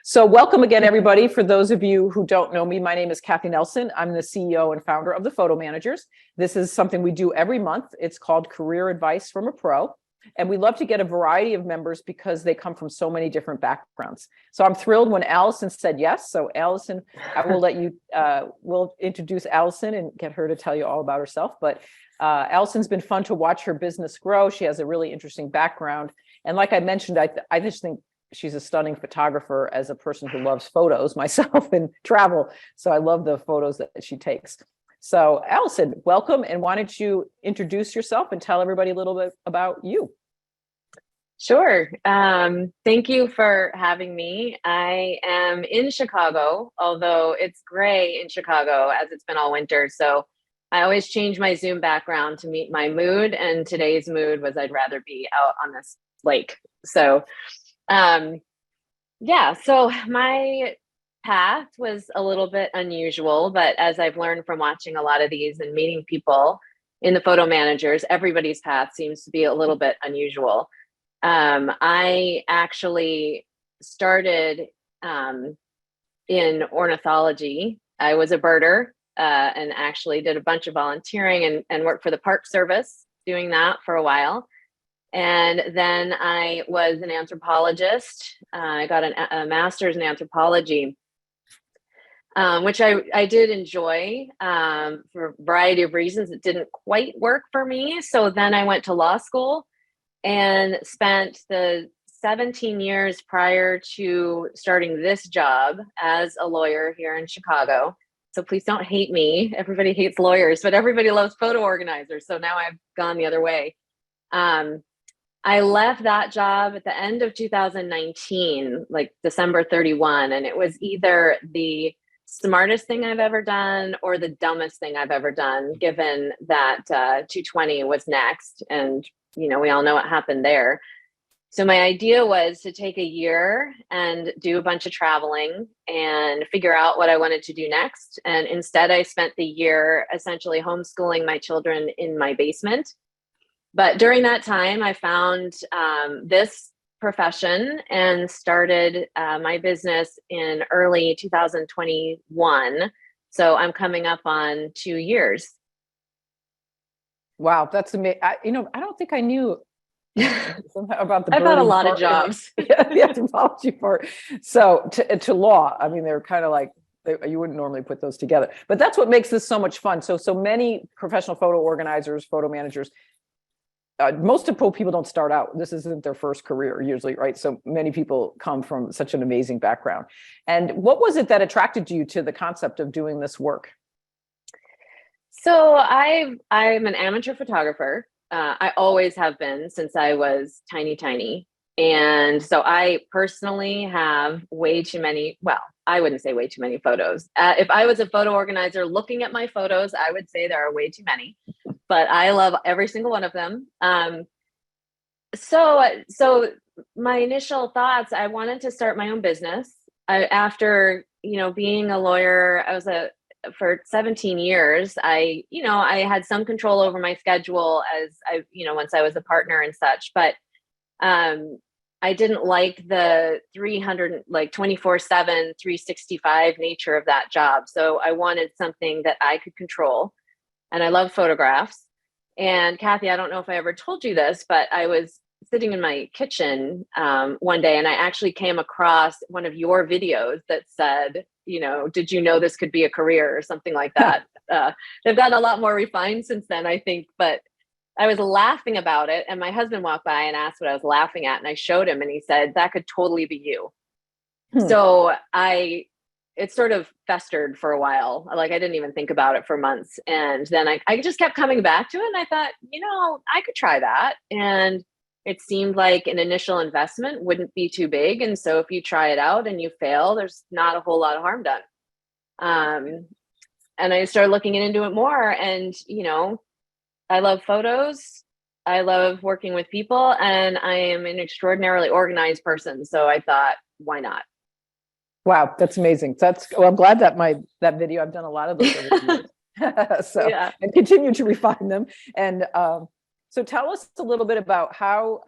So welcome again, everybody. For those of you who don't know me, my name is Kathy Nelson. I'm the CEO and founder of the Photo Managers. This is something we do every month. It's called Career Advice from a Pro. And we love to get a variety of members because they come from so many different backgrounds. So I'm thrilled when Allison said yes. So Allison, I will let you, we'll introduce Allison and get her to tell you all about herself. But Allison's been fun to watch her business grow. She has a really interesting background. And like I mentioned, I just think she's a stunning photographer as a person who loves photos myself and travel. So I love the photos that she takes. So Allison, welcome. And why don't you introduce yourself and tell everybody a little bit about you? Sure. Thank you for having me. I am in Chicago, although it's gray in Chicago as it's been all winter. So I always change my Zoom background to meet my mood. And today's mood was I'd rather be out on this lake. So so my path was a little bit unusual, but as I've learned from watching a lot of these and meeting people in the Photo Managers, everybody's path seems to be a little bit unusual. I actually started in ornithology. I was a birder and actually did a bunch of volunteering and worked for the Park Service doing that for a while. And then I was an anthropologist. I got a master's in anthropology, which I did enjoy for a variety of reasons. It didn't quite work for me. So then I went to law school and spent the 17 years prior to starting this job as a lawyer here in Chicago. So please don't hate me. Everybody hates lawyers, but everybody loves photo organizers. So now I've gone the other way. I left that job at the end of 2019, like December 31, and it was either the smartest thing I've ever done or the dumbest thing I've ever done, given that 220 was next. And, we all know what happened there. So my idea was to take a year and do a bunch of traveling and figure out what I wanted to do next. And instead, I spent the year essentially homeschooling my children in my basement. But during that time, I found this profession and started my business in early 2021. So I'm coming up on 2 years. Wow, that's amazing. I don't think I knew about the I've had a lot part, of jobs. the anthropology part. So to law, I mean, they're kind of like, you wouldn't normally put those together. But that's what makes this so much fun. So many professional photo organizers, photo managers, most of people don't start out. This isn't their first career usually, right? So many people come from such an amazing background. And what was it that attracted you to the concept of doing this work? So I'm an amateur photographer. I always have been since I was tiny. And so I personally have way too many, well, I wouldn't say way too many photos. If I was a photo organizer looking at my photos, I would say there are way too many, but I love every single one of them. So my initial thoughts, I wanted to start my own business. After, being a lawyer, for 17 years, I had some control over my schedule as once I was a partner and such, but I didn't like the 24/7, 365 nature of that job. So I wanted something that I could control. And I love photographs. And Kathy, I don't know if I ever told you this, but I was sitting in my kitchen one day and I actually came across one of your videos that said, did you know this could be a career or something like that? They've gotten a lot more refined since then, I think, but I was laughing about it. And my husband walked by and asked what I was laughing at. And I showed him and he said, that could totally be you. So it sort of festered for a while. Like I didn't even think about it for months. And then I just kept coming back to it. And I thought, I could try that. And it seemed like an initial investment wouldn't be too big. And so if you try it out and you fail, there's not a whole lot of harm done. And I started looking into it more. And, I love photos. I love working with people. And I am an extraordinarily organized person. So I thought, why not? Wow, that's amazing. I'm glad that that video, I've done a lot of those over the years. And continue to refine them. And so tell us a little bit about how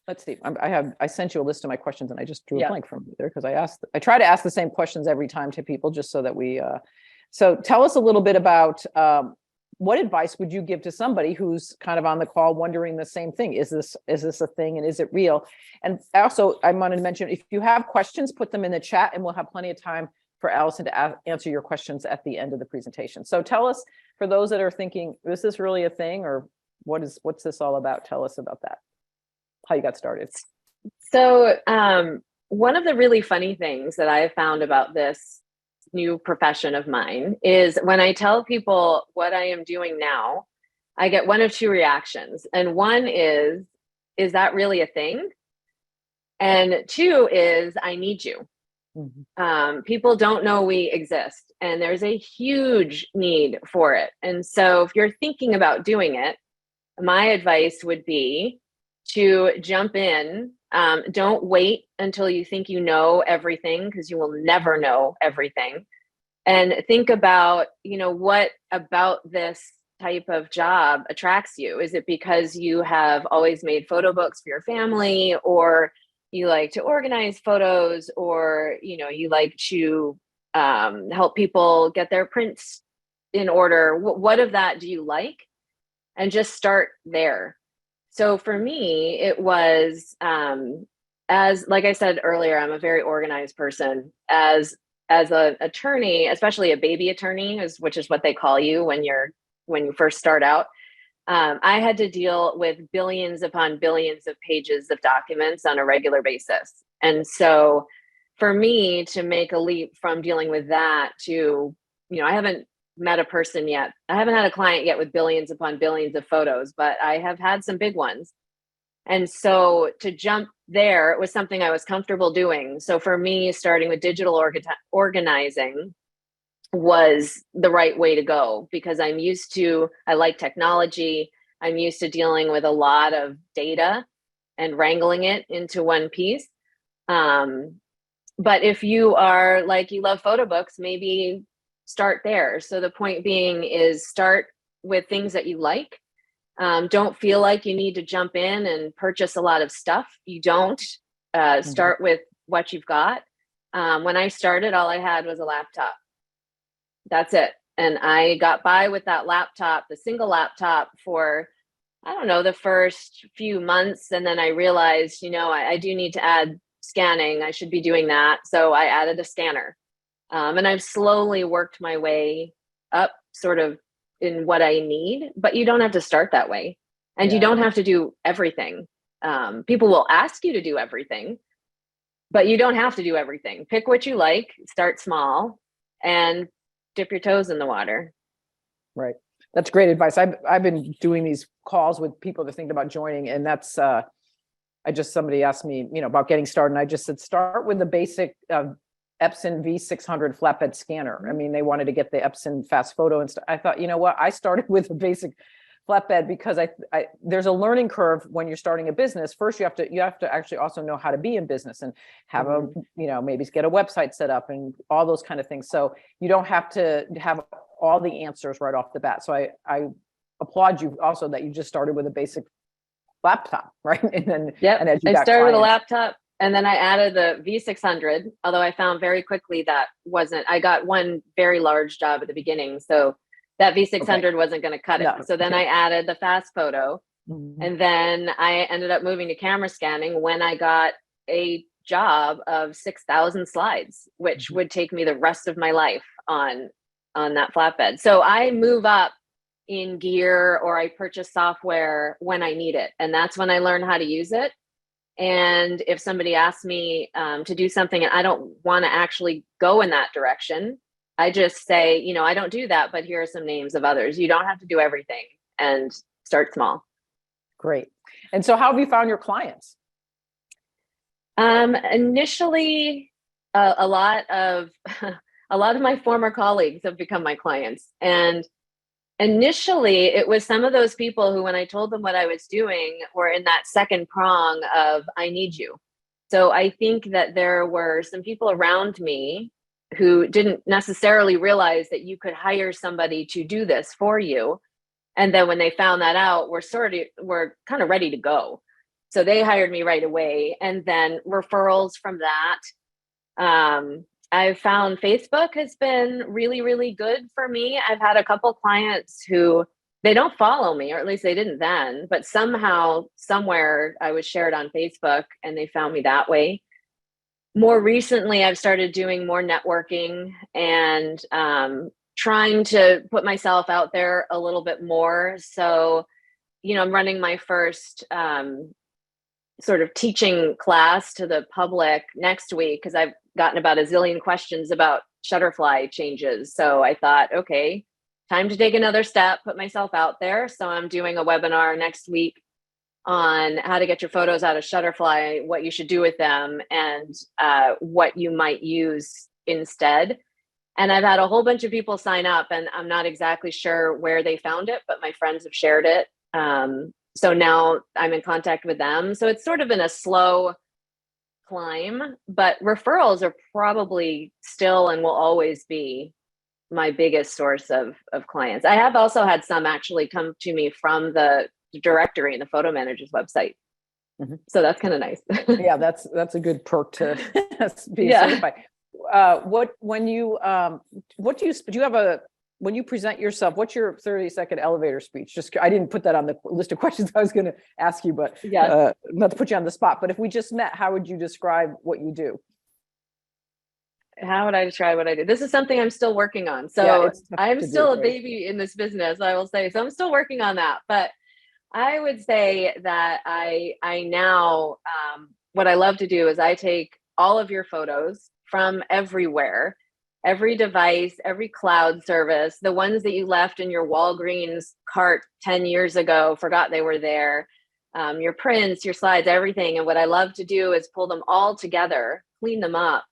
let's see. I sent you a list of my questions and I just drew a Yeah. blank from there because I try to ask the same questions every time to people just so that so tell us a little bit about, what advice would you give to somebody who's kind of on the call wondering the same thing? Is this a thing and is it real? And also I wanted to mention, if you have questions, put them in the chat and we'll have plenty of time for Allison to answer your questions at the end of the presentation. So tell us, for those that are thinking, is this really a thing, or what's this all about? Tell us about that, how you got started. So one of the really funny things that I have found about this new profession of mine is when I tell people what I am doing now, I get one of two reactions. And one is that really a thing? And two is, I need you. Mm-hmm. People don't know we exist, and there's a huge need for it. And so if you're thinking about doing it, my advice would be to jump in. Don't wait until you think you know everything, because you will never know everything. And think about, what about this type of job attracts you? Is it because you have always made photo books for your family, or you like to organize photos, or, you like to help people get their prints in order? What of that do you like? And just start there. So for me, it was, like I said earlier, I'm a very organized person. As an attorney, especially a baby attorney, which is what they call you when you first start out. I had to deal with billions upon billions of pages of documents on a regular basis. And so for me to make a leap from dealing with that to, I haven't met a person yet. I haven't had a client yet with billions upon billions of photos, but I have had some big ones. And so to jump there, it was something I was comfortable doing. So for me, starting with digital organizing was the right way to go, because I like technology. I'm used to dealing with a lot of data and wrangling it into one piece. But if you are like, you love photo books, maybe start there. So the point being is, start with things that you like. Don't feel like you need to jump in and purchase a lot of stuff. You don't. Start with what you've got. When I started, all I had was a laptop. That's it. And I got by with that laptop, the single laptop, for, I don't know, the first few months. And then I realized, I do need to add scanning. I should be doing that. So I added a scanner. And I've slowly worked my way up sort of in what I need, but you don't have to start that way. And you don't have to do everything. People will ask you to do everything, but you don't have to do everything. Pick what you like, start small, and dip your toes in the water. Right. That's great advice. I've been doing these calls with people that think about joining, and that's, somebody asked me, about getting started, and I just said, start with the basic Epson V600 flatbed scanner. I mean, they wanted to get the Epson fast photo and stuff. I thought, I started with a basic flatbed because there's a learning curve when you're starting a business. First, you have to actually also know how to be in business and have maybe get a website set up and all those kind of things. So you don't have to have all the answers right off the bat. So I applaud you also that you just started with a basic laptop, right? And then and as you I started with a laptop, and then I added the V600, although I found very quickly I got one very large job at the beginning. So that V600 wasn't going to cut it. No. So then I added the fast photo, and then I ended up moving to camera scanning when I got a job of 6,000 slides, which would take me the rest of my life on that flatbed. So I move up in gear, or I purchase software when I need it. And that's when I learn how to use it. And if somebody asks me to do something and I don't want to actually go in that direction, I just say, I don't do that, but here are some names of others. You don't have to do everything, and start small. Great. And so how have you found your clients? Initially, a lot of my former colleagues have become my clients. And initially, it was some of those people who, when I told them what I was doing, were in that second prong of, I need you. So I think that there were some people around me who didn't necessarily realize that you could hire somebody to do this for you. And then when they found that out, we're kind of ready to go. So they hired me right away. And then referrals from that. I've found Facebook has been really, really good for me. I've had a couple clients who they don't follow me, or at least they didn't then, but somehow, somewhere I was shared on Facebook and they found me that way. More recently, I've started doing more networking and trying to put myself out there a little bit more. So, I'm running my first sort of teaching class to the public next week because I've gotten about a zillion questions about Shutterfly changes. So I thought, okay, time to take another step, put myself out there. So I'm doing a webinar next week on how to get your photos out of Shutterfly, what you should do with them, and what you might use instead. And I've had a whole bunch of people sign up, and I'm not exactly sure where they found it, but my friends have shared it. So now I'm in contact with them. So it's sort of been a slow climb, but referrals are probably still and will always be my biggest source of clients. I have also had some actually come to me from the directory in the photo manager's website. Mm-hmm. So that's kind of nice. Yeah, that's a good perk to be certified. When you present yourself, what's your 30-second elevator speech? Just, I didn't put that on the list of questions I was going to ask you, but not to put you on the spot, but if we just met, how would you describe what you do? How would I describe what I do? This is something I'm still working on. So I'm still a baby in this business, I will say. So I'm still working on that. But I would say that I now, what I love to do is I take all of your photos from everywhere, every device, every cloud service, the ones that you left in your Walgreens cart 10 years ago, forgot they were there, your prints, your slides, everything. And what I love to do is pull them all together, clean them up,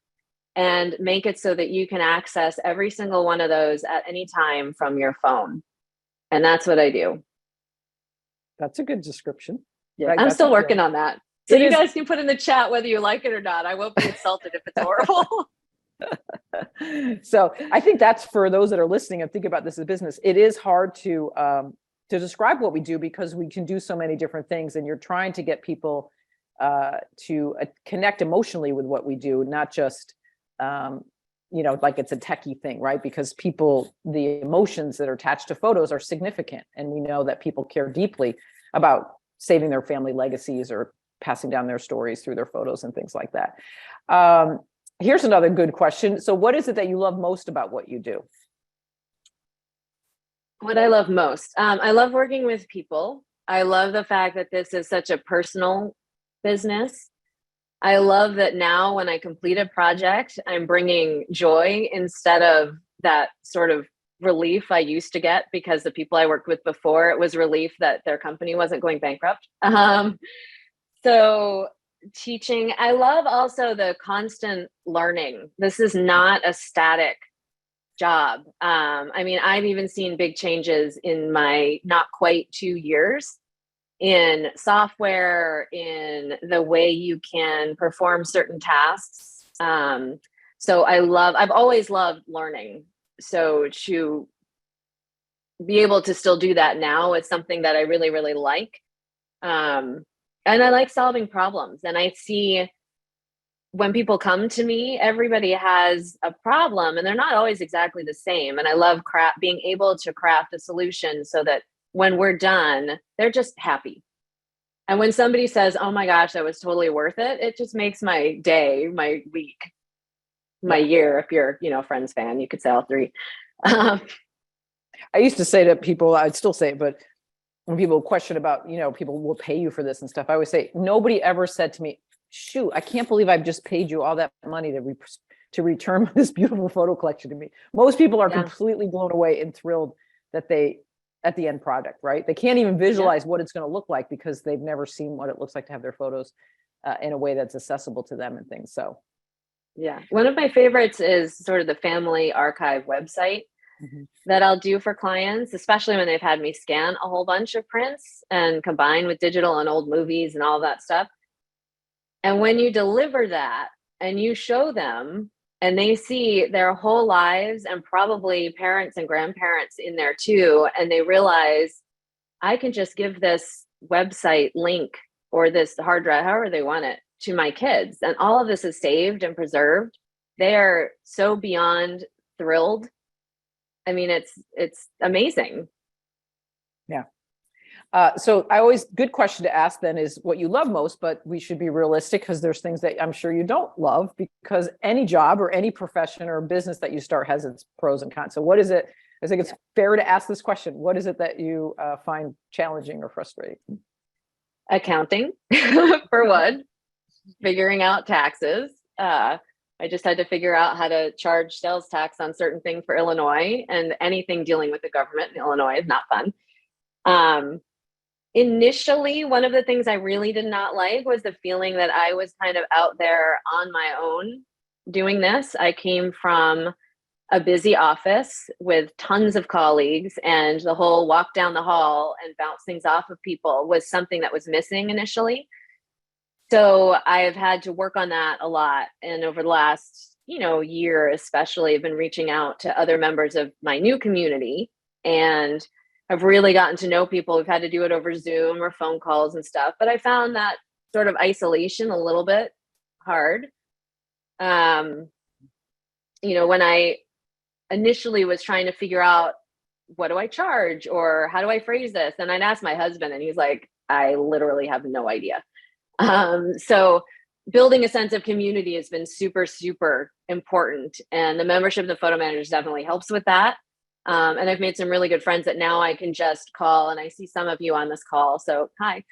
and make it so that you can access every single one of those at any time from your phone. And that's what I do. That's a good description. Yeah, I'm still working on that. So you guys can put in the chat whether you like it or not. I won't be insulted if it's horrible. So I think that's for those that are listening and think about this as a business. It is hard to describe what we do because we can do so many different things, and you're trying to get people to connect emotionally with what we do, not just like it's a techie thing, right? Because the emotions that are attached to photos are significant, and we know that people care deeply about saving their family legacies or passing down their stories through their photos and things like that. Here's another good question. So what is it that you love most about what you do? What I love most? I love working with people. I love the fact that this is such a personal business. I love that now when I complete a project, I'm bringing joy instead of that sort of relief I used to get because the people I worked with before, it was relief that their company wasn't going bankrupt. So teaching, I love also the constant learning. This is not a static job. I mean, I've even seen big changes in my not quite 2 years in software, in the way you can perform certain tasks. So I've always loved learning. So to be able to still do that now is something that I really, really like. And I like solving problems. And I see when people come to me, everybody has a problem and they're not always exactly the same. And I love being able to craft a solution so that when we're done, they're just happy. And when somebody says, oh my gosh, that was totally worth it, it just makes my day, my week, my year. If you're, Friends fan, you could say all three. I used to say to people, I'd still say it, but when people question about, people will pay you for this and stuff, I always say, nobody ever said to me, shoot, I can't believe I've just paid you all that money to return this beautiful photo collection to me. Most people are completely blown away and thrilled that at the end product, right? They can't even visualize what it's going to look like because they've never seen what it looks like to have their photos in a way that's accessible to them and things. So, yeah. One of my favorites is sort of the family archive website that I'll do for clients, especially when they've had me scan a whole bunch of prints and combine with digital and old movies and all that stuff. And when you deliver that and you show them and they see their whole lives and probably parents and grandparents in there too, and they realize I can just give this website link or this hard drive, however they want it, to my kids. And all of this is saved and preserved. They are so beyond thrilled. I mean, it's amazing. Yeah. So good question to ask then is what you love most, but we should be realistic because there's things that I'm sure you don't love, because any job or any profession or business that you start has its pros and cons. So what is it? I think it's fair to ask this question. What is it that you find challenging or frustrating? Accounting, for one, figuring out taxes. I just had to figure out how to charge sales tax on certain things for Illinois, and anything dealing with the government in Illinois is not fun. Initially, one of the things I really did not like was the feeling that I was kind of out there on my own doing this. I came from a busy office with tons of colleagues, and the whole walk down the hall and bounce things off of people was something that was missing initially. So I've had to work on that a lot. And over the last, year, especially, I've been reaching out to other members of my new community, and I've really gotten to know people. We've had to do it over Zoom or phone calls and stuff, but I found that sort of isolation a little bit hard. When I initially was trying to figure out, what do I charge or how do I phrase this? And I'd ask my husband, and he's like, I literally have no idea. So building a sense of community has been super, super important. And the membership of the Photo Managers definitely helps with that. And I've made some really good friends that now I can just call, and I see some of you on this call. So hi.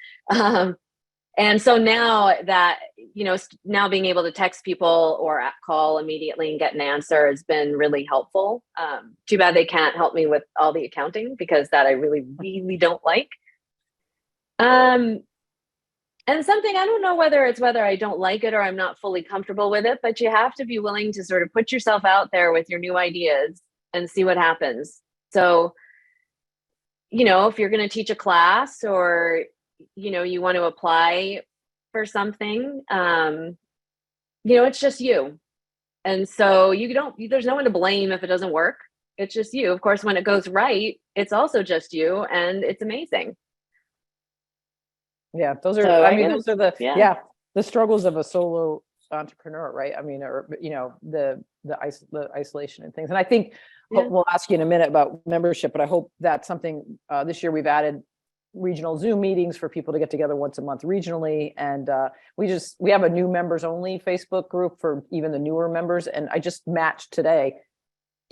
And so now that, now being able to text people or call immediately and get an answer has been really helpful. Too bad they can't help me with all the accounting, because that I really, really don't like. And something, I don't know whether I don't like it or I'm not fully comfortable with it, but you have to be willing to sort of put yourself out there with your new ideas and see what happens. So, if you're going to teach a class, or, you want to apply for something, it's just you. And so there's no one to blame if it doesn't work. It's just you. Of course, when it goes right, it's also just you, and it's amazing. Yeah, those are the struggles of a solo entrepreneur, right? I mean, or the isolation and things. And I think we'll ask you in a minute about membership, but I hope that's something this year we've added regional Zoom meetings for people to get together once a month regionally. And we have a new members only Facebook group for even the newer members. And I just matched today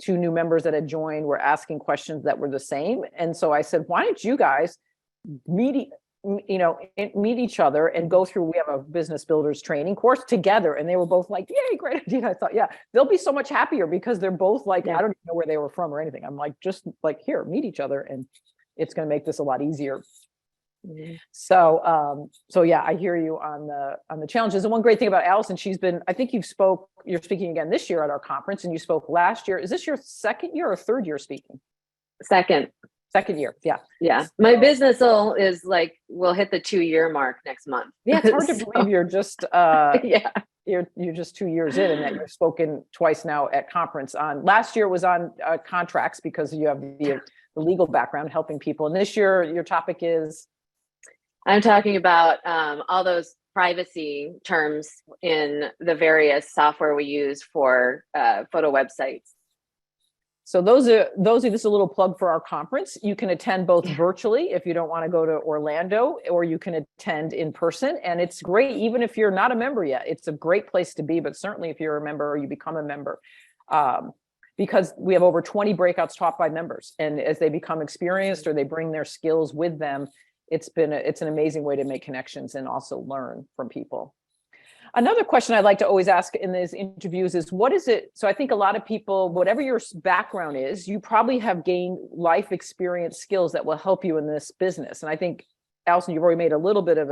2 new members that had joined, were asking questions that were the same. And so I said, why don't you guys meet each other and go through, we have a business builders training course together. And they were both like, yay, great idea. I thought, yeah, they'll be so much happier, because they're both like, I don't even know where they were from or anything. I'm like, just like, here, meet each other, and it's going to make this a lot easier. Mm-hmm. So yeah, I hear you on the challenges. And one great thing about Allison, I think you're speaking again this year at our conference, and you spoke last year. Is this your second year or third year speaking? Second year. Yeah. Yeah. My business will hit the 2-year mark next month. Yeah. It's hard to believe you're just, you're just 2 years in, and that you've spoken twice now at conference. Last year was on contracts, because you have the legal background helping people. And this year your topic is? I'm talking about all those privacy terms in the various software we use for photo websites. So those are just a little plug for our conference. You can attend both virtually if you don't want to go to Orlando, or you can attend in person. And it's great, even if you're not a member yet. It's a great place to be, but certainly if you're a member or you become a member, because we have over 20 breakouts taught by members. And as they become experienced or they bring their skills with them, it's an amazing way to make connections and also learn from people. Another question I'd like to always ask in these interviews is, what is it? So I think a lot of people, whatever your background is, you probably have gained life experience skills that will help you in this business. And I think, Allison, you've already made a little bit of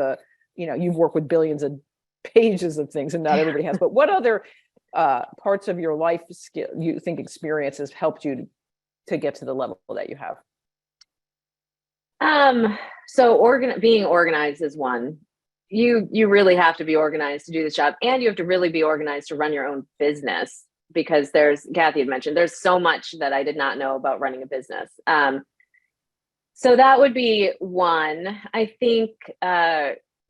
you've worked with billions of pages of things, and not everybody has, but what other parts of your life skill you think experience has helped you to get to the level that you have? So being organized is one. You really have to be organized to do this job, and you have to really be organized to run your own business, because Kathy had mentioned, there's so much that I did not know about running a business. So that would be one. I think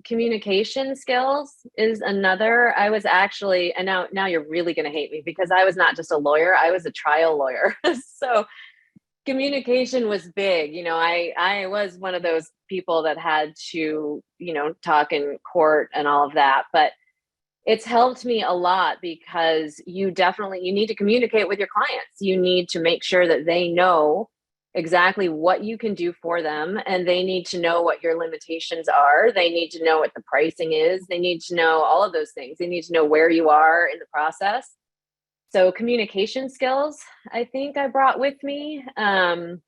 communication skills is another. I was actually, and now you're really going to hate me because I was not just a lawyer, I was a trial lawyer. So communication was big. I was one of those people that had to, talk in court and all of that, but it's helped me a lot because you need to communicate with your clients. You need to make sure that they know exactly what you can do for them, and they need to know what your limitations are. They need to know what the pricing is. They need to know all of those things. They need to know where you are in the process. So communication skills, I think I brought with me. And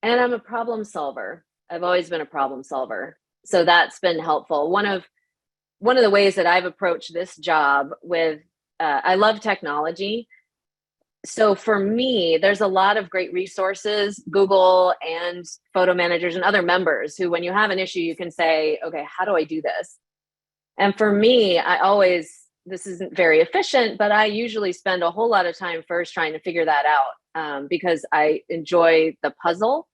I'm a problem solver. I've always been a problem solver. So that's been helpful. One of the ways that I've approached this job with, I love technology. So for me, there's a lot of great resources, Google and photo managers and other members who, when you have an issue, you can say, okay, how do I do this? And for me, this isn't very efficient, but I usually spend a whole lot of time first trying to figure that out because I enjoy the puzzle.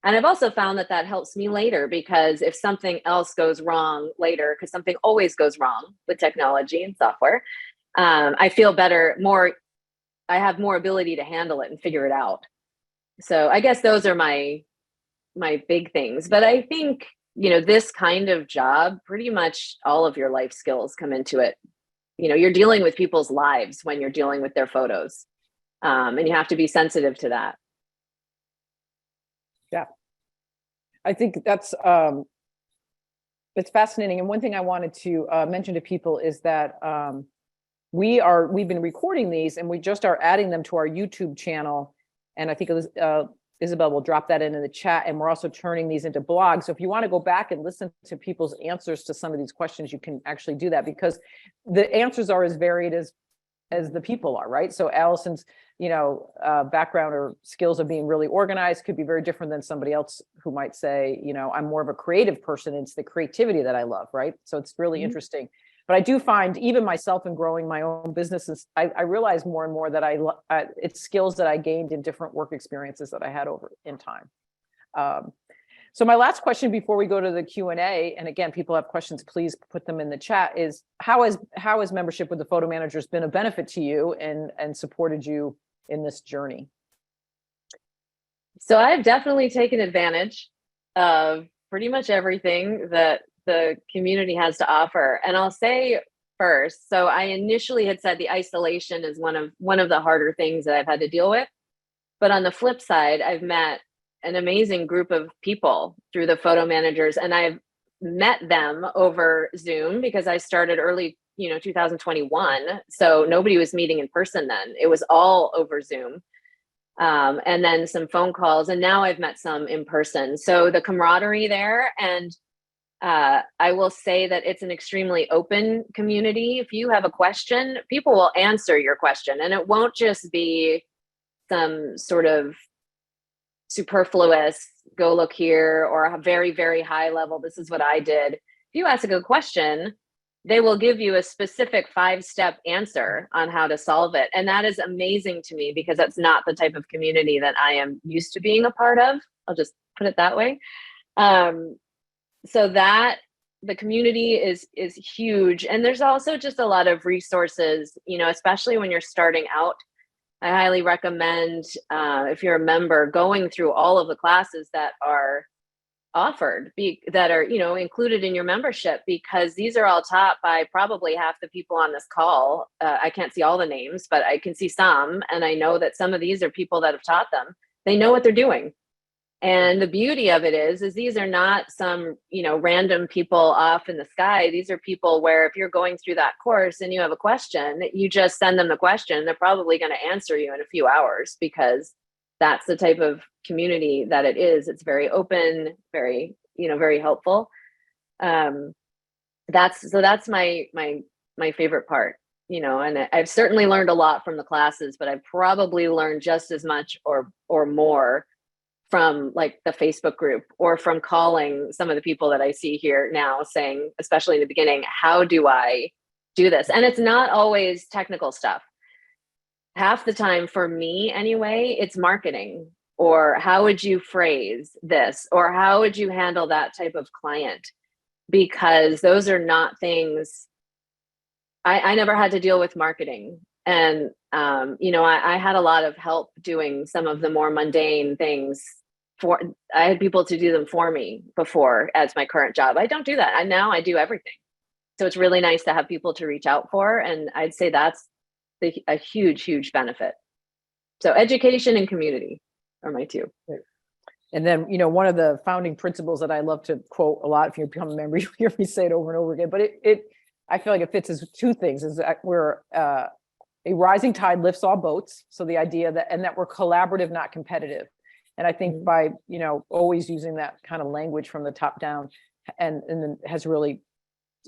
And I've also found that helps me later, because if something else goes wrong later, because something always goes wrong with technology and software, I feel better, I have more ability to handle it and figure it out. So I guess those are my big things. But I think, this kind of job, pretty much all of your life skills come into it. You're dealing with people's lives when you're dealing with their photos. And you have to be sensitive to that. Yeah. I think that's, it's fascinating. And one thing I wanted to mention to people is that we've been recording these, and we just are adding them to our YouTube channel. And I think Isabel will drop that in the chat. And we're also turning these into blogs. So if you want to go back and listen to people's answers to some of these questions, you can actually do that, because the answers are as varied as the people are, right? So Allison's, background or skills of being really organized could be very different than somebody else who might say, I'm more of a creative person. It's the creativity that I love, right? So it's really interesting. But I do find, even myself in growing my own businesses, I realize more and more that it's skills that I gained in different work experiences that I had over in time. So my last question before we go to the Q&A, and again, people have questions, please put them in the chat, is how has membership with the photo managers been a benefit to you and supported you in this journey? So I've definitely taken advantage of pretty much everything that the community has to offer. And I'll say first, so I initially had said the isolation is one of the harder things that I've had to deal with. But on the flip side, I've met an amazing group of people through the photo managers, and I've met them over Zoom because I started early, 2021. So nobody was meeting in person then. It was all over Zoom. And then some phone calls, and now I've met some in person. So the camaraderie there, and I will say that it's an extremely open community. If you have a question, people will answer your question, and it won't just be some sort of superfluous, go look here, or a very, very high level, this is what I did. If you ask a good question, they will give you a specific 5-step answer on how to solve it. And that is amazing to me, because that's not the type of community that I am used to being a part of. I'll just put it that way. So that the community is huge. And there's also just a lot of resources, especially when you're starting out. I highly recommend, if you're a member, going through all of the classes that are offered, that are, included in your membership, because these are all taught by probably half the people on this call. I can't see all the names, but I can see some. And I know that some of these are people that have taught them. They know what they're doing. And the beauty of it is these are not some, random people off in the sky. These are people where if you're going through that course and you have a question, you just send them the question. They're probably going to answer you in a few hours, because that's the type of community that it is. It's very open, very, very helpful. That's my favorite part, and I've certainly learned a lot from the classes, but I've probably learned just as much or more from like the Facebook group, or from calling some of the people that I see here now saying, especially in the beginning, how do I do this? And it's not always technical stuff. Half the time, for me anyway, it's marketing, or how would you phrase this, or how would you handle that type of client? because those are not things I never had to deal with marketing. And, I had a lot of help doing some of the more mundane things I had people to do them for me before as my current job. I don't do that. Now I do everything. So it's really nice to have people to reach out for. And I'd say that's a huge, huge benefit. So education and community are my two. And then, one of the founding principles that I love to quote a lot, if you become a member, you hear me say it over and over again, but I feel like it fits as two things, is that we're a rising tide lifts all boats. So the idea that we're collaborative, not competitive. And I think by, always using that kind of language from the top down and then has really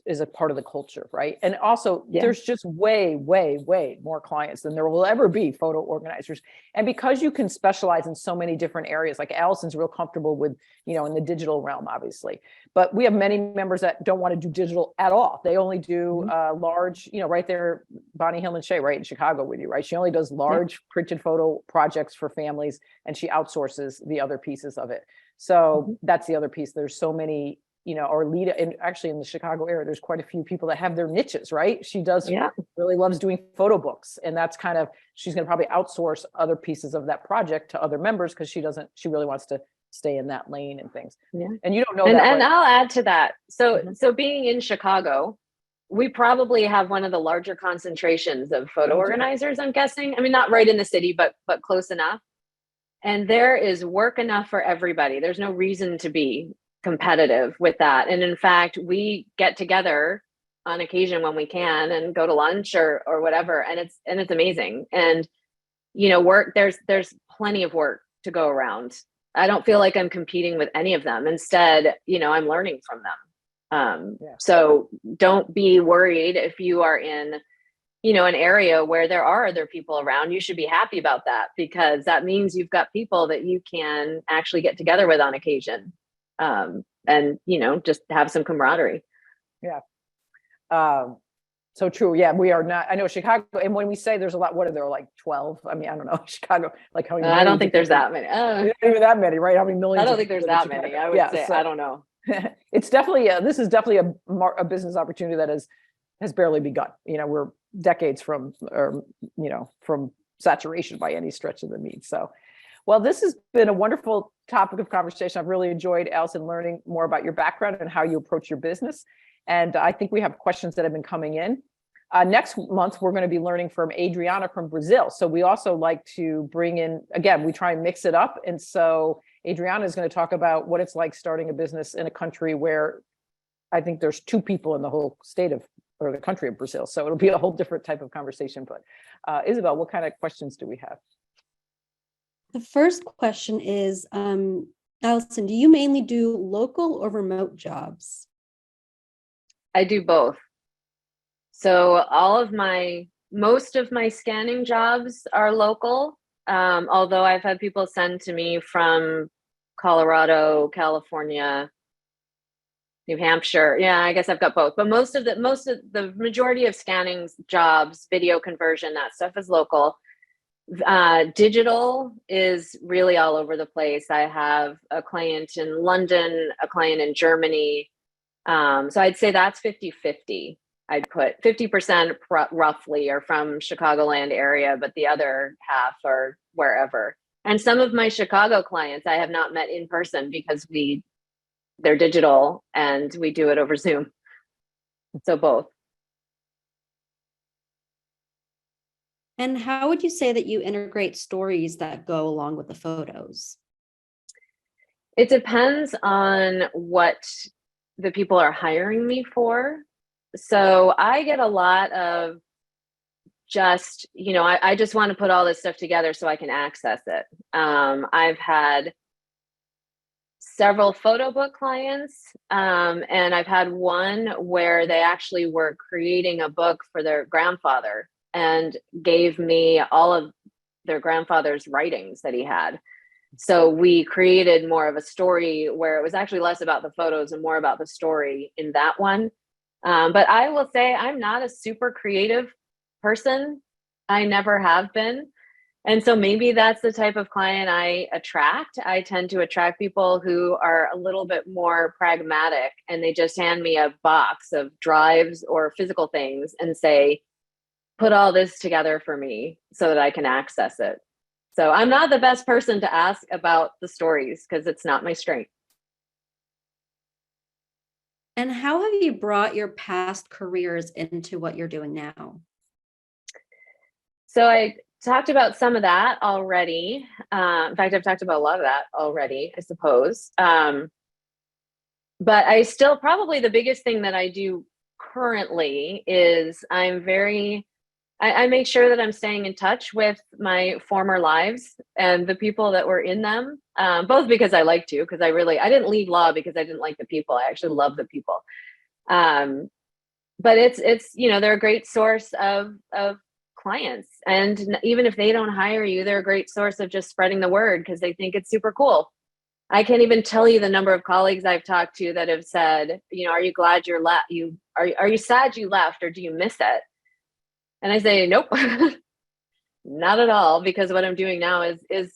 is a part of the culture, right? And also there's just way, way, way more clients than there will ever be photo organizers. And because you can specialize in so many different areas, like Allison's real comfortable with, in the digital realm, obviously, but we have many members that don't want to do digital at all. They only do large, right there, Bonnie Hill and Shay, right in Chicago with you, right? She only does large printed photo projects for families, and she outsources the other pieces of it. So that's the other piece. There's so many, or Lita, and actually in the Chicago area, there's quite a few people that have their niches, right? She really loves doing photo books, and that's she's going to probably outsource other pieces of that project to other members because she really wants to stay in that lane and things. Yeah. And you don't know that. And I'll add to that. So being in Chicago, we probably have one of the larger concentrations of photo organizers, I'm guessing. I mean, not right in the city, but close enough. And there is work enough for everybody. There's no reason to be competitive with that. And in fact, we get together on occasion when we can and go to lunch or whatever. And it's amazing. And, there's plenty of work to go around. I don't feel like I'm competing with any of them. Instead, I'm learning from them. So don't be worried if you are in, an area where there are other people around. You should be happy about that, because that means you've got people that you can actually get together with on occasion. And just have some camaraderie. So true. Yeah, we are not. I know Chicago, and when we say there's a lot, what are there, like 12? I mean, I don't know, Chicago, like how many? I don't think there's that many. Not even that many, right? How many millions? I don't think there's that many. I would say, so, I don't know. It's definitely this is definitely a business opportunity that has barely begun. We're decades from saturation by any stretch of the means. So, well, this has been a wonderful topic of conversation. I've really enjoyed, Allison, learning more about your background and how you approach your business. And I think we have questions that have been coming in. Next month, we're going to be learning from Adriana from Brazil. So we also like to bring in, again, we try and mix it up. And so Adriana is going to talk about what it's like starting a business in a country where I think there's 2 people in the whole state or the country of Brazil. So it'll be a whole different type of conversation. But Isabel, what kind of questions do we have? The first question is, Allison, do you mainly do local or remote jobs? I do both. So most of my scanning jobs are local, although I've had people send to me from Colorado, California, New Hampshire. Yeah, I guess I've got both. But most of the majority of scanning jobs, video conversion, that stuff is local. Digital is really all over the place. I have a client in London, a client in Germany. So I'd say that's 50-50. I'd put 50% roughly are from Chicagoland area, but the other half are wherever. And some of my Chicago clients I have not met in person because they're digital and we do it over Zoom. So both. And how would you say that you integrate stories that go along with the photos? It depends on what the people are hiring me for. So I get a lot of just, I just want to put all this stuff together so I can access it. I've had several photo book clients, and I've had one where they actually were creating a book for their grandfather and gave me all of their grandfather's writings that he had. So we created more of a story where it was actually less about the photos and more about the story in that one. But I will say I'm not a super creative person. I never have been. And so maybe that's the type of client I attract. I tend to attract people who are a little bit more pragmatic, and they just hand me a box of drives or physical things and say, put all this together for me so that I can access it. So I'm not the best person to ask about the stories because it's not my strength. And how have you brought your past careers into what you're doing now? So I talked about some of that already. In fact, I've talked about a lot of that already, I suppose. But I still, probably the biggest thing that I do currently is I make sure that I'm staying in touch with my former lives and the people that were in them, both because I like to, because I didn't leave law because I didn't like the people. I actually love the people. But it's, they're a great source of clients. And even if they don't hire you, they're a great source of just spreading the word because they think it's super cool. I can't even tell you the number of colleagues I've talked to that have said, are you glad you're left? Are you sad you left, or do you miss it? And I say, nope, not at all, because what I'm doing now is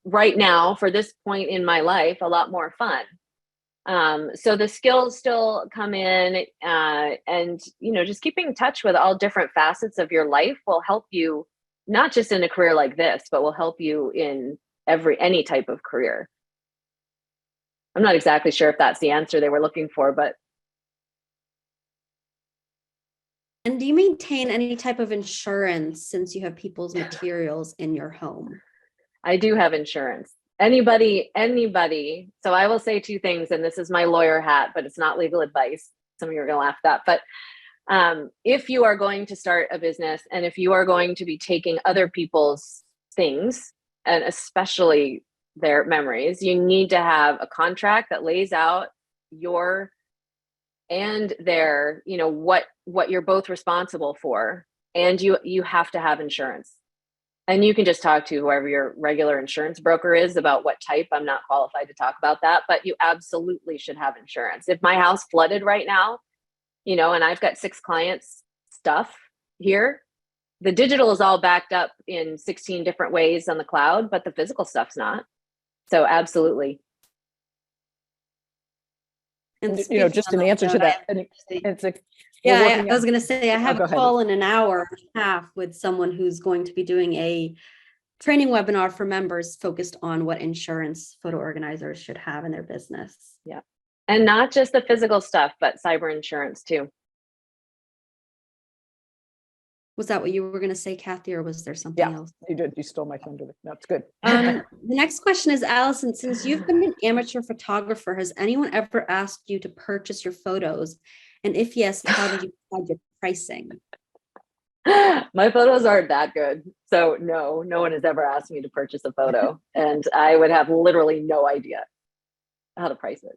right now, for this point in my life, a lot more fun. So the skills still come in, and just keeping in touch with all different facets of your life will help you, not just in a career like this, but will help you in any type of career. I'm not exactly sure if that's the answer they were looking for, but. And do you maintain any type of insurance since you have people's materials in your home? I do have insurance. Anybody. So I will say two things, and this is my lawyer hat, but it's not legal advice. Some of you are going to laugh at that. But if you are going to start a business, and if you are going to be taking other people's things, and especially their memories, you need to have a contract that lays out your and their, what you're both responsible for. And you have to have insurance. And you can just talk to whoever your regular insurance broker is about what type. I'm not qualified to talk about that, but you absolutely should have insurance. If my house flooded right now, and I've got 6 clients' stuff here, the digital is all backed up in 16 different ways on the cloud, but the physical stuff's not. So absolutely. And just an answer to that. I was going to say, I have go a call in an hour and a half with someone who's going to be doing a training webinar for members focused on what insurance photo organizers should have in their business. Yeah. And not just the physical stuff, but cyber insurance too. Was that what you were going to say, Kathy, or was there something else? You did. You stole my thunder. No, it's good. The next question is, Allison, since you've been an amateur photographer, has anyone ever asked you to purchase your photos? And if yes, how did you decide your pricing? My photos aren't that good. So no one has ever asked me to purchase a photo. And I would have literally no idea how to price it.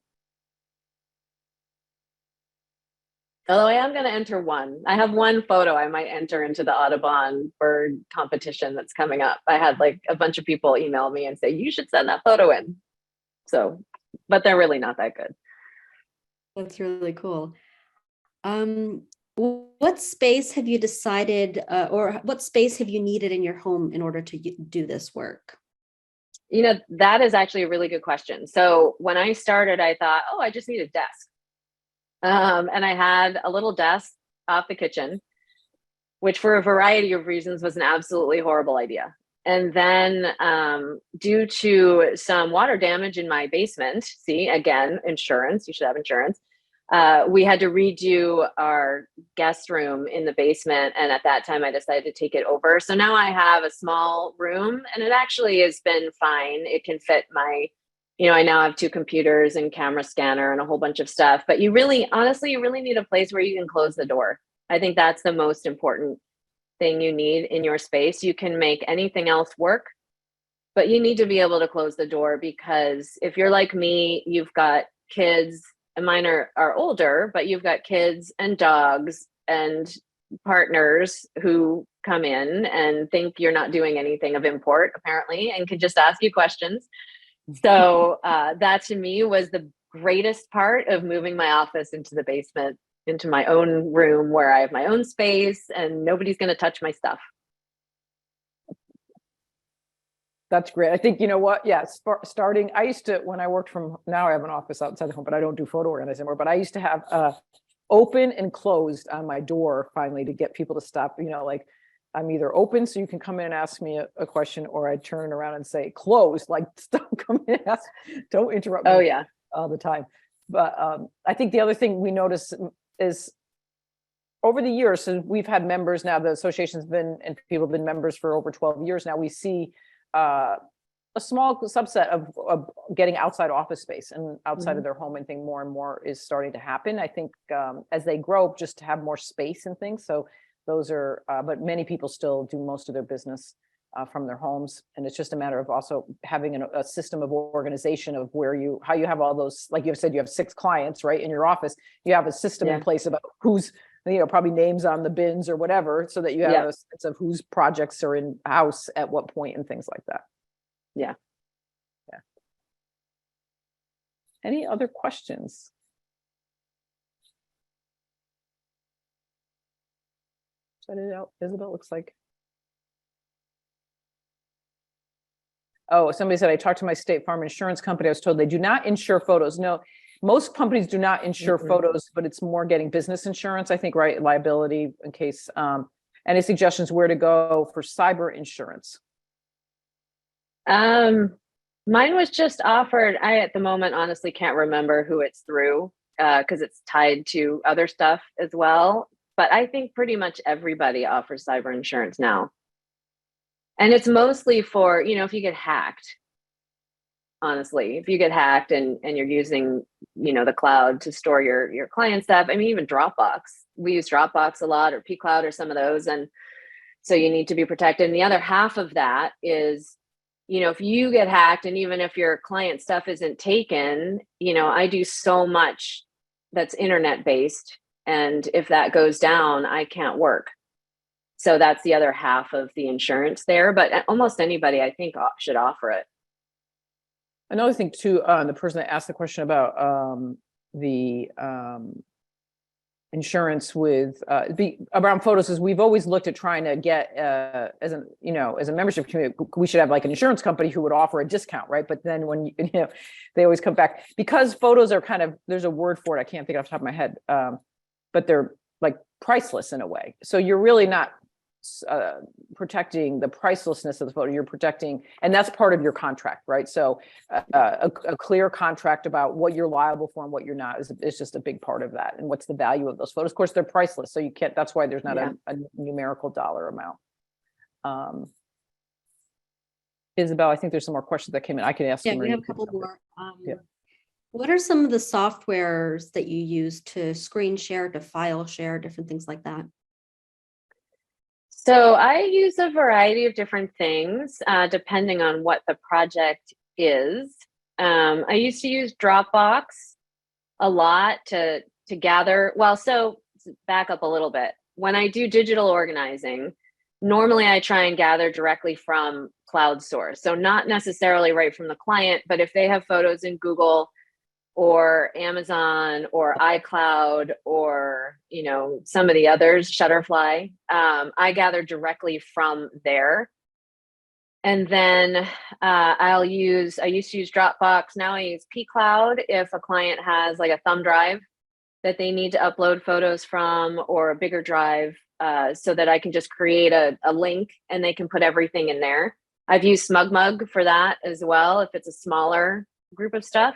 Although I am going to enter one. I have one photo I might enter into the Audubon bird competition that's coming up. I had like a bunch of people email me and say, you should send that photo in. So, but they're really not that good. That's really cool. What space have you decided, or what space have you needed in your home in order to do this work? That is actually a really good question. So when I started, I thought, I just need a desk. And I had a little desk off the kitchen, which for a variety of reasons was an absolutely horrible idea. And then due to some water damage in my basement, see, again, insurance, you should have insurance. We had to redo our guest room in the basement. And at that time, I decided to take it over. So now I have a small room, and it actually has been fine. It can fit I now have 2 computers and camera scanner and a whole bunch of stuff. But you really need a place where you can close the door. I think that's the most important thing you need in your space. You can make anything else work, but you need to be able to close the door, because if you're like me, you've got kids, and mine are older, but you've got kids and dogs and partners who come in and think you're not doing anything of import, apparently, and can just ask you questions. So that to me was the greatest part of moving my office into the basement, into my own room where I have my own space and nobody's going to touch my stuff. That's great. I think, you know what? Yeah, starting, I used to, when I worked from, now I have an office outside the home, but I don't do photo organizing anymore. But I used to have open and closed on my door finally to get people to stop, like I'm either open so you can come in and ask me a question, or I turn around and say closed, like stop, come in and ask, don't interrupt me Oh yeah. all the time. But I think the other thing we notice is over the years, so we've had members now, the association's been, and people have been members for over 12 years now, we see a small subset of getting outside office space and outside of their home, and think more and more is starting to happen. I think as they grow, just to have more space and things. So those are, but many people still do most of their business from their homes. And it's just a matter of also having a system of organization of how you have all those, like you said, you have 6 clients, right, in your office. You have a system in place about who's, probably names on the bins or whatever, so that you have a sense of whose projects are in house at what point and things like that. Yeah. Any other questions? Set it out. Isabel, looks like. Oh, somebody said, I talked to my State Farm insurance company. I was told they do not insure photos. No, most companies do not insure photos, but it's more getting business insurance, I think, right? Liability in case, any suggestions where to go for cyber insurance? Mine was just offered. I, at the moment, honestly can't remember who it's through, because it's tied to other stuff as well. But I think pretty much everybody offers cyber insurance now. And it's mostly for, if you get hacked, honestly, if you get hacked and you're using, the cloud to store your client stuff. I mean, even Dropbox, we use Dropbox a lot, or pCloud, or some of those. And so you need to be protected. And the other half of that is, if you get hacked, and even if your client stuff isn't taken, I do so much that's internet based. And if that goes down, I can't work. So that's the other half of the insurance there. But almost anybody, I think, should offer it. Another thing too, the person that asked the question about the insurance with around photos, is we've always looked at trying to get as a membership community, we should have like an insurance company who would offer a discount, right? But then when they always come back, because photos are kind of, there's a word for it, I can't think off the top of my head, but they're like priceless in a way. So you're really not protecting the pricelessness of the photo, you're protecting, and that's part of your contract, right? So a clear contract about what you're liable for and what you're not is just a big part of that. And what's the value of those photos? Of course, they're priceless, so you can't, that's why there's not a numerical dollar amount. Isabel, I think there's some more questions that came in. I can ask. Yeah, we have a couple more. What are some of the softwares that you use to screen share, to file share, different things like that? So I use a variety of different things, depending on what the project is. I used to use Dropbox a lot to gather. Well, so back up a little bit. When I do digital organizing, normally I try and gather directly from cloud source. So not necessarily right from the client, but if they have photos in Google or Amazon or iCloud or, some of the others, Shutterfly, I gather directly from there. And then I used to use Dropbox. Now I use pCloud if a client has like a thumb drive that they need to upload photos from, or a bigger drive, so that I can just create a link and they can put everything in there. I've used SmugMug for that as well, if it's a smaller group of stuff.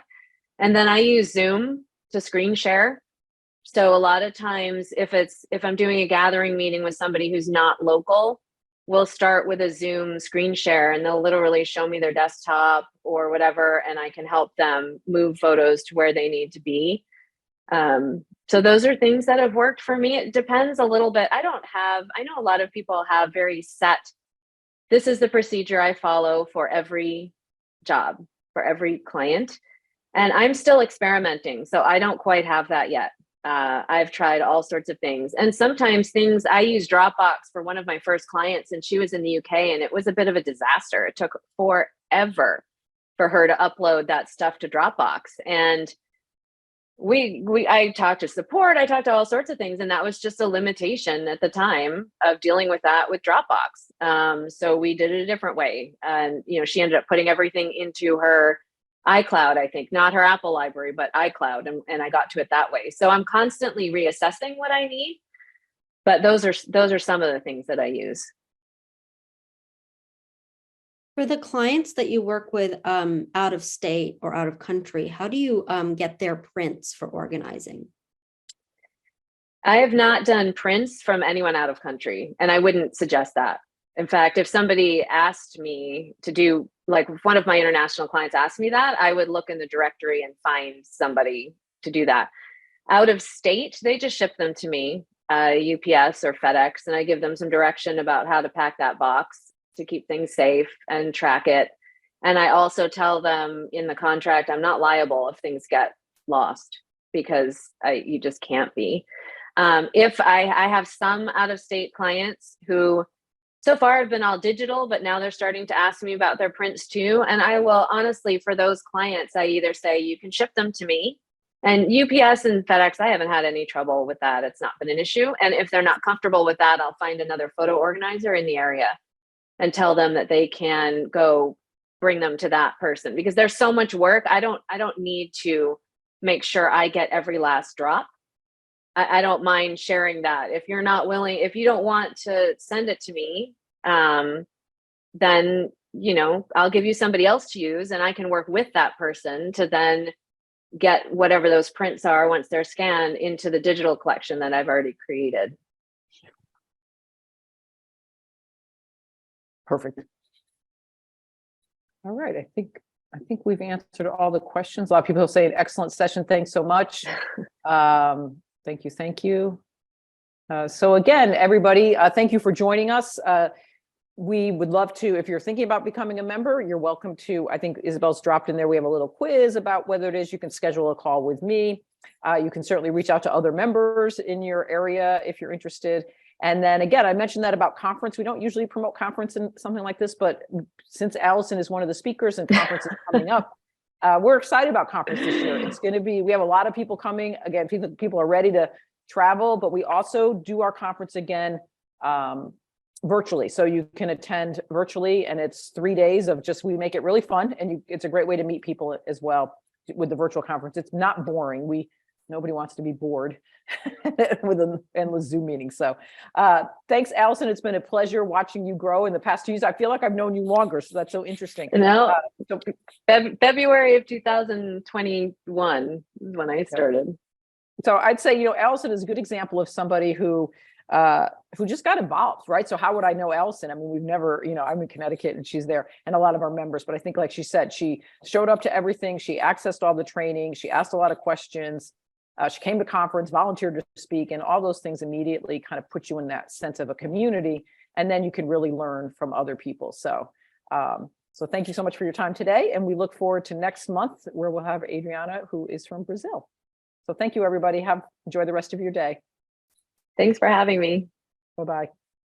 And then I use Zoom to screen share. So a lot of times if I'm doing a gathering meeting with somebody who's not local, we'll start with a Zoom screen share, and they'll literally show me their desktop or whatever, and I can help them move photos to where they need to be. So those are things that have worked for me. It depends a little bit. I know a lot of people have very set, this is the procedure I follow for every job, for every client. And I'm still experimenting, so I don't quite have that yet. I've tried all sorts of things. And sometimes I use Dropbox for one of my first clients, and she was in the UK, and it was a bit of a disaster. It took forever for her to upload that stuff to Dropbox. And I talked to support, I talked to all sorts of things, and that was just a limitation at the time of dealing with that with Dropbox. So we did it a different way. And, you know, she ended up putting everything into her iCloud, I think, not her Apple library, but iCloud. And I got to it that way. So I'm constantly reassessing what I need, but those are some of the things that I use. For the clients that you work with out of state or out of country, how do you get their prints for organizing? I have not done prints from anyone out of country, and I wouldn't suggest that. In fact, if somebody asked me to do, like if one of my international clients asked me that, I would look in the directory and find somebody to do that. Out of state, they just ship them to me, UPS or FedEx, and I give them some direction about how to pack that box to keep things safe and track it. And I also tell them in the contract, I'm not liable if things get lost, because you just can't be. If I have some out-of-state clients who so far have been all digital, but now they're starting to ask me about their prints too. And I will honestly, for those clients, I either say, you can ship them to me. And UPS and FedEx, I haven't had any trouble with that. It's not been an issue. And if they're not comfortable with that, I'll find another photo organizer in the area and tell them that they can go bring them to that person, because there's so much work. I don't need to make sure I get every last drop. I don't mind sharing that. If you're not willing, if you don't want to send it to me, then, you know, I'll give you somebody else to use, and I can work with that person to then get whatever those prints are once they're scanned into the digital collection that I've already created. Perfect. All right, I think we've answered all the questions. A lot of people say an excellent session. Thanks so much. Thank you. So again, everybody, thank you for joining us. We would love to, if you're thinking about becoming a member, you're welcome to, I think Isabel's dropped in there, we have a little quiz about whether it is, you can schedule a call with me. You can certainly reach out to other members in your area if you're interested. And then again, I mentioned that about conference. We don't usually promote conference in something like this, but since Allison is one of the speakers and conference is coming up, we're excited about conference this year. It's going to be, we have a lot of people coming. Again, people are ready to travel, but we also do our conference again virtually. So you can attend virtually, and it's 3 days of just, we make it really fun, and it's a great way to meet people as well with the virtual conference. It's not boring. Nobody wants to be bored with an endless Zoom meeting. So thanks, Allison. It's been a pleasure watching you grow in the past 2 years. I feel like I've known you longer, so that's so interesting. No, February of 2021 is when I started. So I'd say, you know, Allison is a good example of somebody who just got involved, right? So how would I know Allison? I mean, we've never, you know, I'm in Connecticut and she's there, and a lot of our members, but I think, like she said, she showed up to everything. She accessed all the training. She asked a lot of questions. She came to conference, volunteered to speak, and all those things immediately kind of put you in that sense of a community. And then you can really learn from other people. So, so thank you so much for your time today. And we look forward to next month, where we'll have Adriana, who is from Brazil. So thank you, everybody. Enjoy the rest of your day. Thanks for having me. Bye-bye.